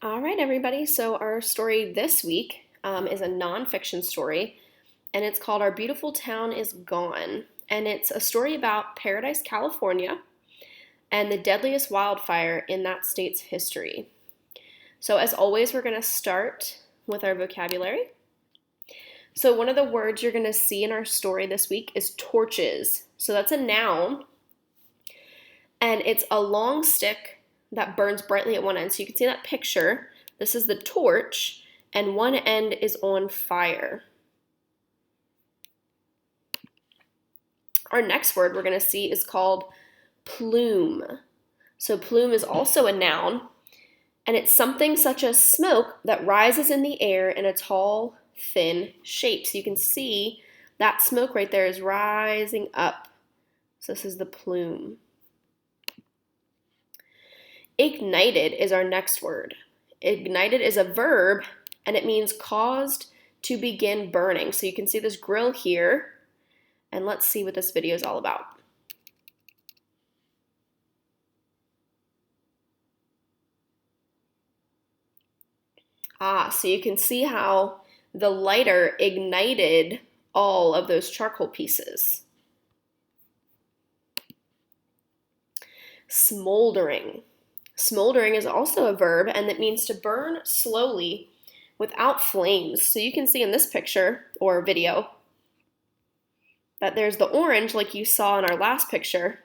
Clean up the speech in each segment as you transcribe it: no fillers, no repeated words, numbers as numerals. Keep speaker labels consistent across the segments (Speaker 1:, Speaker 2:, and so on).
Speaker 1: All right, everybody. So, our story this week is a nonfiction story, and it's called Our Beautiful Town is Gone. And it's a story about Paradise, California, and the deadliest wildfire in that state's history. So, as always, we're going to start with our vocabulary. So, one of the words you're going to see in our story this week is torches. So, that's a noun, and it's a long stick that burns brightly at one end. So you can see that picture. This is the torch, and one end is on fire. Our next word we're going to see is called plume. So plume is also a noun, and it's something such as smoke that rises in the air in a tall, thin shape. So you can see that smoke right there is rising up. So this is the plume. Ignited is our next word. Ignited is a verb, and it means caused to begin burning. So you can see this grill here, and let's see what this video is all about. So you can see how the lighter ignited all of those charcoal pieces. Smoldering. Smoldering is also a verb, and it means to burn slowly without flames. So you can see in this picture or video that there's the orange like you saw in our last picture,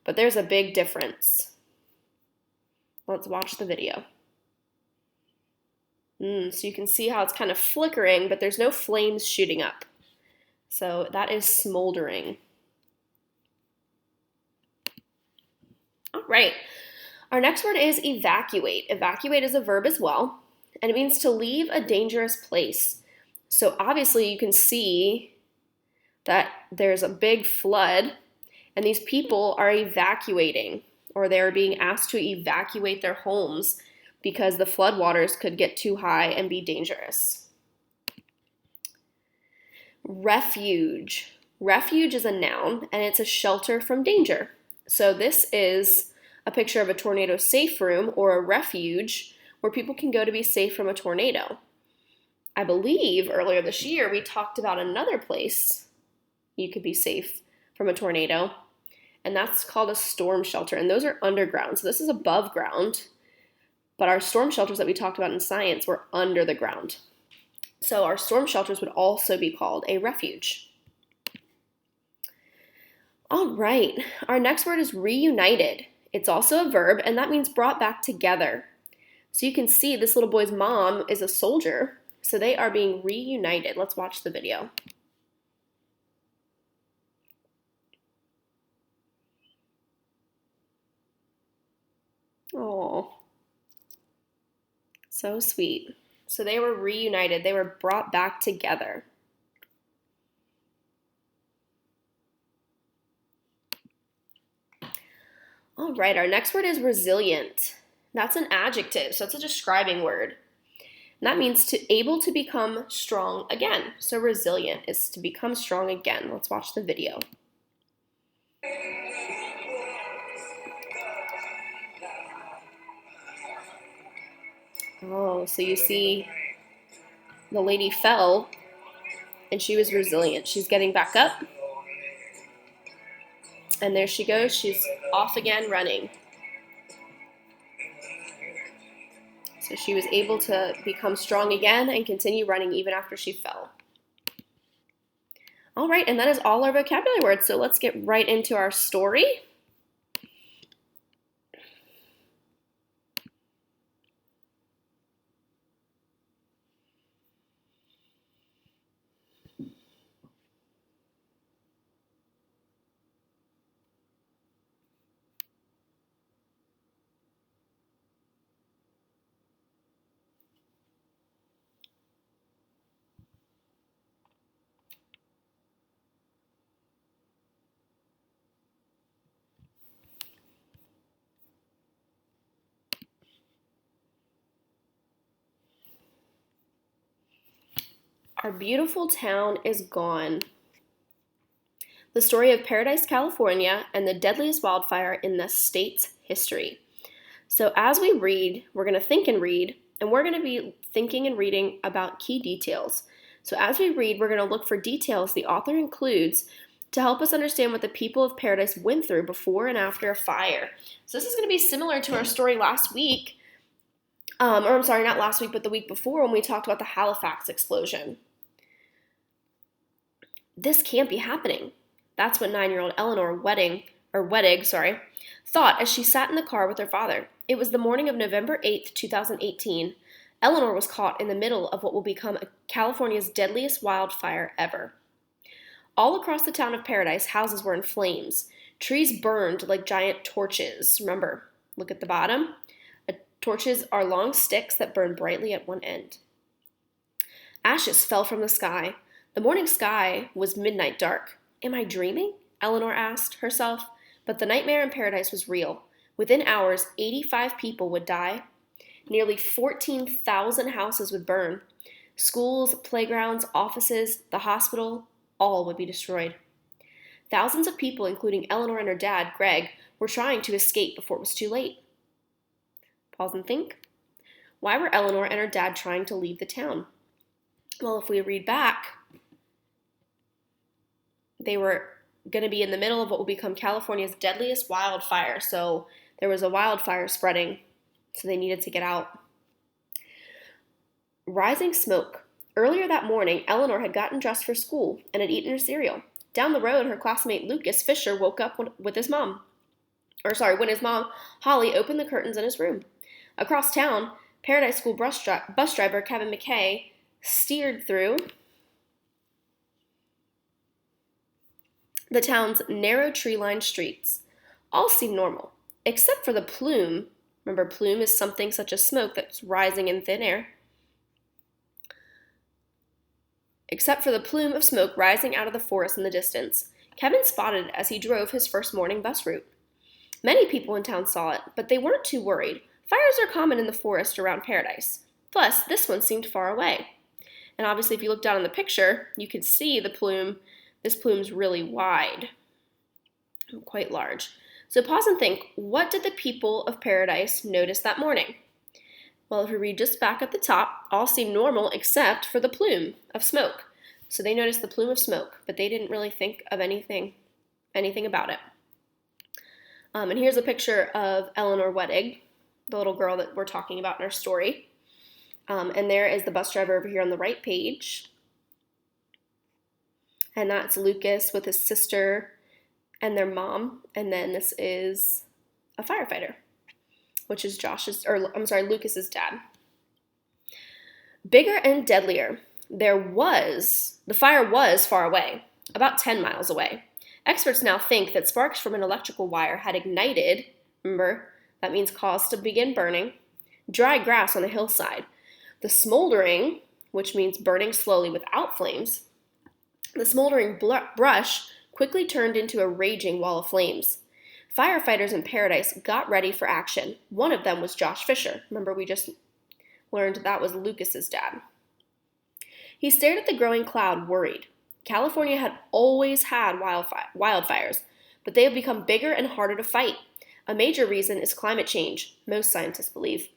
Speaker 1: but there's a big difference. Let's watch the video. So you can see how it's kind of flickering, but there's no flames shooting up. So that is smoldering. All right. Our next word is evacuate. Evacuate is a verb as well, and it means to leave a dangerous place. So obviously you can see that there's a big flood, and these people are evacuating, or they're being asked to evacuate their homes because the floodwaters could get too high and be dangerous. Refuge. Refuge is a noun, and it's a shelter from danger. So this is a picture of a tornado safe room or a refuge where people can go to be safe from a tornado. I believe earlier this year we talked about another place you could be safe from a tornado, and that's called a storm shelter, and those are underground. So this is above ground, but our storm shelters that we talked about in science were under the ground. So our storm shelters would also be called a refuge. All right, our next word is reunited. It's also a verb, and that means brought back together. So you can see this little boy's mom is a soldier, so they are being reunited. Let's watch the video. Oh, so sweet. So they were reunited. They were brought back together. All right, our next word is resilient. That's an adjective, so it's a describing word. And that means to able to become strong again. So resilient is to become strong again. Let's watch the video. Oh, so you see the lady fell and she was resilient. She's getting back up. And there she goes. She's off again running. So she was able to become strong again and continue running even after she fell. All right, and that is all our vocabulary words. So let's get right into our story. Our beautiful town is gone. The story of Paradise, California, and the deadliest wildfire in the state's history. So as we read, we're going to think and read, and we're going to be thinking and reading about key details. So as we read, we're going to look for details the author includes to help us understand what the people of paradise went through before and after a fire. So this is going to be similar to our story last week, not last week, but the week before when we talked about the Halifax explosion. This can't be happening. That's what 9-year-old Eleanor Wettig, thought as she sat in the car with her father. It was the morning of November 8th, 2018. Eleanor was caught in the middle of what will become California's deadliest wildfire ever. All across the town of Paradise, houses were in flames. Trees burned like giant torches. Remember, look at the bottom. Torches are long sticks that burn brightly at one end. Ashes fell from the sky. The morning sky was midnight dark. Am I dreaming? Eleanor asked herself. But the nightmare in Paradise was real. Within hours, 85 people would die. Nearly 14,000 houses would burn. Schools, playgrounds, offices, the hospital, all would be destroyed. Thousands of people, including Eleanor and her dad, Greg, were trying to escape before it was too late. Pause and think. Why were Eleanor and her dad trying to leave the town? Well, if we read back, they were going to be in the middle of what will become California's deadliest wildfire. So there was a wildfire spreading, so they needed to get out. Rising smoke. Earlier that morning, Eleanor had gotten dressed for school and had eaten her cereal. Down the road, her classmate Lucas Fisher woke up when his mom, Holly, opened the curtains in his room. Across town, Paradise School bus driver Kevin McKay steered through the town's narrow tree-lined streets. All seemed normal, except for the plume. Remember, plume is something such as smoke that's rising in thin air. Except for the plume of smoke rising out of the forest in the distance, Kevin spotted as he drove his first morning bus route. Many people in town saw it, but they weren't too worried. Fires are common in the forest around Paradise. Plus, this one seemed far away. And obviously, if you look down in the picture, you can see the plume. This plume's really wide, quite large. So pause and think, what did the people of Paradise notice that morning? Well, if we read just back at the top, all seemed normal except for the plume of smoke. So they noticed the plume of smoke, but they didn't really think of anything about it. And here's a picture of Eleanor Wettig, the little girl that we're talking about in our story. And there is the bus driver over here on the right page. And that's Lucas with his sister and their mom. And then this is a firefighter, which is Lucas's dad. Bigger and deadlier. The fire was far away, about 10 miles away. Experts now think that sparks from an electrical wire had ignited, remember, that means caused to begin burning, dry grass on a hillside. The smoldering, which means burning slowly without flames, the smoldering brush quickly turned into a raging wall of flames. Firefighters in Paradise got ready for action. One of them was Josh Fisher. Remember, we just learned that was Lucas's dad. He stared at the growing cloud, worried. California had always had wildfires, but they have become bigger and harder to fight. A major reason is climate change, most scientists believe.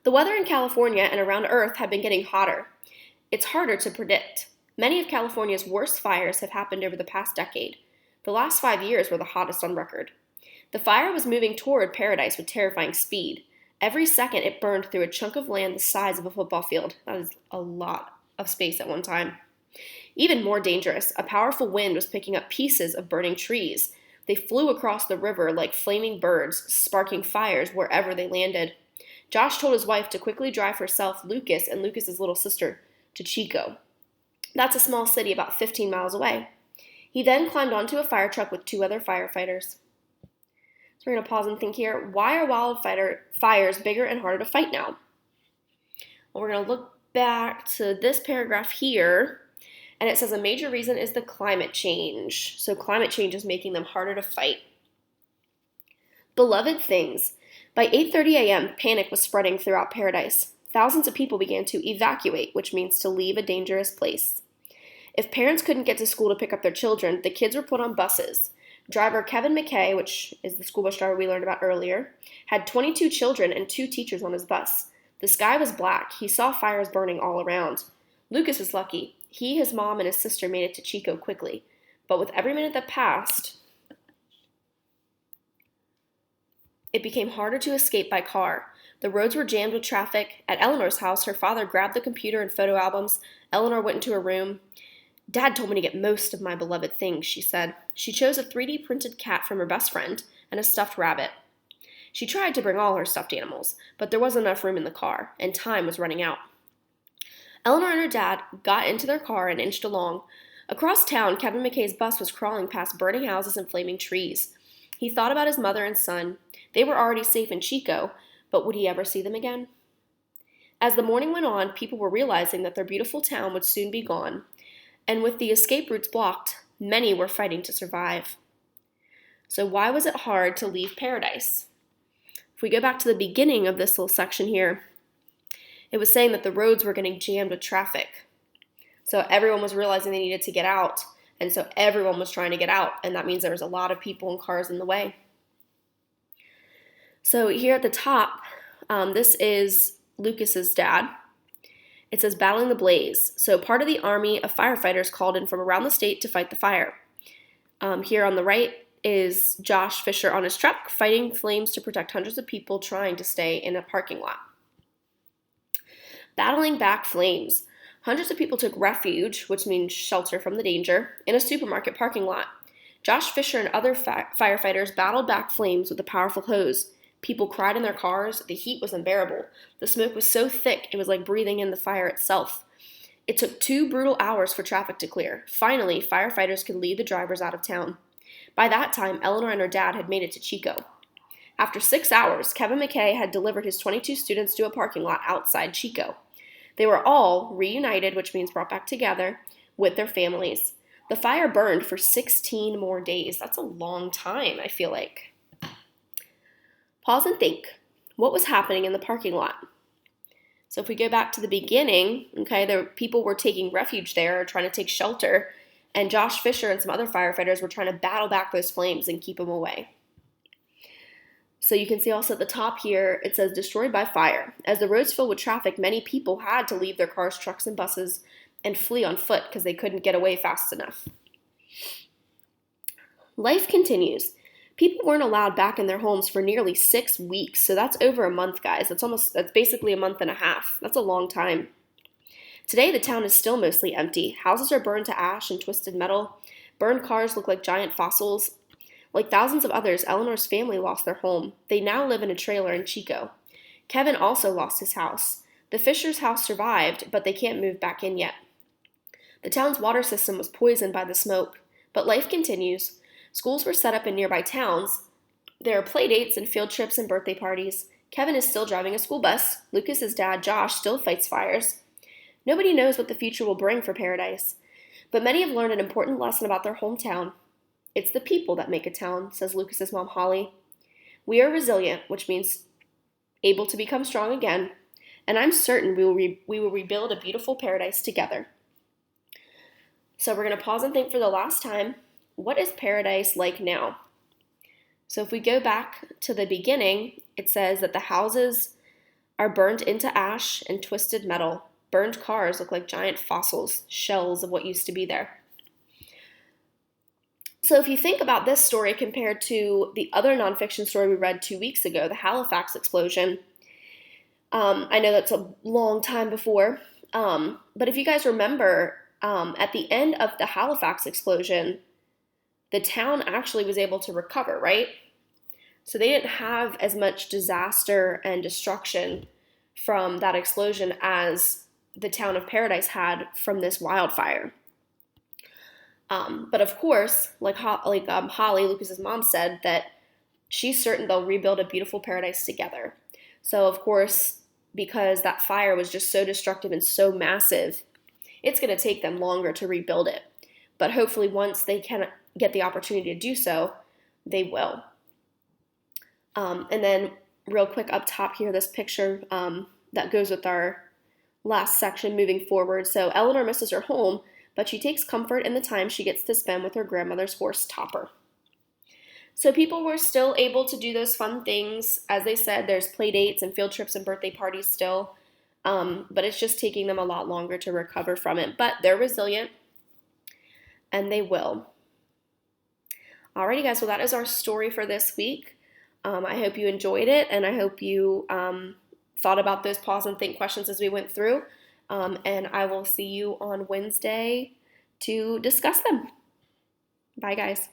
Speaker 1: The weather in California and around Earth have been getting hotter. It's harder to predict. Many of California's worst fires have happened over the past decade. The last 5 years were the hottest on record. The fire was moving toward Paradise with terrifying speed. Every second it burned through a chunk of land the size of a football field. That is a lot of space at one time. Even more dangerous, a powerful wind was picking up pieces of burning trees. They flew across the river like flaming birds, sparking fires wherever they landed. Josh told his wife to quickly drive herself, Lucas, and Lucas's little sister to Chico. That's a small city about 15 miles away. He then climbed onto a fire truck with 2 other firefighters. So we're going to pause and think here. Why are wildfires bigger and harder to fight now? Well, we're going to look back to this paragraph here, and it says a major reason is the climate change. So climate change is making them harder to fight. Beloved things. By 8:30 a.m., panic was spreading throughout Paradise. Thousands of people began to evacuate, which means to leave a dangerous place. If parents couldn't get to school to pick up their children, the kids were put on buses. Driver Kevin McKay, which is the school bus driver we learned about earlier, had 22 children and 2 teachers on his bus. The sky was black. He saw fires burning all around. Lucas was lucky. He, his mom, and his sister made it to Chico quickly. But with every minute that passed, it became harder to escape by car. The roads were jammed with traffic. At Eleanor's house, her father grabbed the computer and photo albums. Eleanor went into her room. Dad told me to get most of my beloved things, she said. She chose a 3D printed cat from her best friend and a stuffed rabbit. She tried to bring all her stuffed animals, but there wasn't enough room in the car, and time was running out. Eleanor and her dad got into their car and inched along. Across town, Kevin McKay's bus was crawling past burning houses and flaming trees. He thought about his mother and son. They were already safe in Chico, but would he ever see them again? As the morning went on, people were realizing that their beautiful town would soon be gone, and with the escape routes blocked, many were fighting to survive. So why was it hard to leave paradise? If we go back to the beginning of this little section here, it was saying that the roads were getting jammed with traffic. So everyone was realizing they needed to get out, and so everyone was trying to get out, and that means there was a lot of people and cars in the way. So here at the top, this is Lucas's dad. It says battling the blaze. So part of the army of firefighters called in from around the state to fight the fire. Here on the right is Josh Fisher on his truck fighting flames to protect hundreds of people trying to stay in a parking lot. Battling back flames. Hundreds of people took refuge, which means shelter from the danger, in a supermarket parking lot. Josh Fisher and other firefighters battled back flames with a powerful hose. People cried in their cars. The heat was unbearable. The smoke was so thick it was like breathing in the fire itself. It took 2 brutal hours for traffic to clear. Finally, firefighters could lead the drivers out of town. By that time, Eleanor and her dad had made it to Chico. After 6 hours, Kevin McKay had delivered his 22 students to a parking lot outside Chico. They were all reunited, which means brought back together, with their families. The fire burned for 16 more days. That's a long time, I feel like. Pause and think. What was happening in the parking lot? So if we go back to the beginning, people were taking refuge there, trying to take shelter, and Josh Fisher and some other firefighters were trying to battle back those flames and keep them away. So you can see also at the top here, it says destroyed by fire. As the roads filled with traffic, many people had to leave their cars, trucks, and buses and flee on foot because they couldn't get away fast enough. Life continues. People weren't allowed back in their homes for nearly 6 weeks, so that's over a month, guys. That's basically a month and a half. That's a long time. Today, the town is still mostly empty. Houses are burned to ash and twisted metal. Burned cars look like giant fossils. Like thousands of others, Eleanor's family lost their home. They now live in a trailer in Chico. Kevin also lost his house. The Fisher's house survived, but they can't move back in yet. The town's water system was poisoned by the smoke, but life continues. Schools were set up in nearby towns. There are play dates and field trips and birthday parties. Kevin is still driving a school bus. Lucas's dad, Josh, still fights fires. Nobody knows what the future will bring for Paradise, but many have learned an important lesson about their hometown. It's the people that make a town, says Lucas's mom, Holly. We are resilient, which means able to become strong again, and I'm certain we will rebuild a beautiful paradise together. So we're going to pause and think for the last time. What is paradise like now? So if we go back to the beginning, it says that the houses are burned into ash and twisted metal. Burned cars look like giant fossils, shells of what used to be there. So if you think about this story compared to the other nonfiction story we read 2 weeks ago, the Halifax explosion, I know that's a long time before, but if you guys remember, at the end of the Halifax explosion, the town actually was able to recover, right? So they didn't have as much disaster and destruction from that explosion as the town of Paradise had from this wildfire. But of course, Holly, Lucas's mom, said that she's certain they'll rebuild a beautiful paradise together. So of course, because that fire was just so destructive and so massive, it's going to take them longer to rebuild it. But hopefully once they can get the opportunity to do so, they will. And then real quick up top here, this picture that goes with our last section moving forward. So Eleanor misses her home, but she takes comfort in the time she gets to spend with her grandmother's horse, Topper. So people were still able to do those fun things. As they said, there's play dates and field trips and birthday parties still, but it's just taking them a lot longer to recover from it. But they're resilient, and they will. Alrighty, guys, well, that is our story for this week. I hope you enjoyed it, and I hope you thought about those pause and think questions as we went through. And I will see you on Wednesday to discuss them. Bye, guys.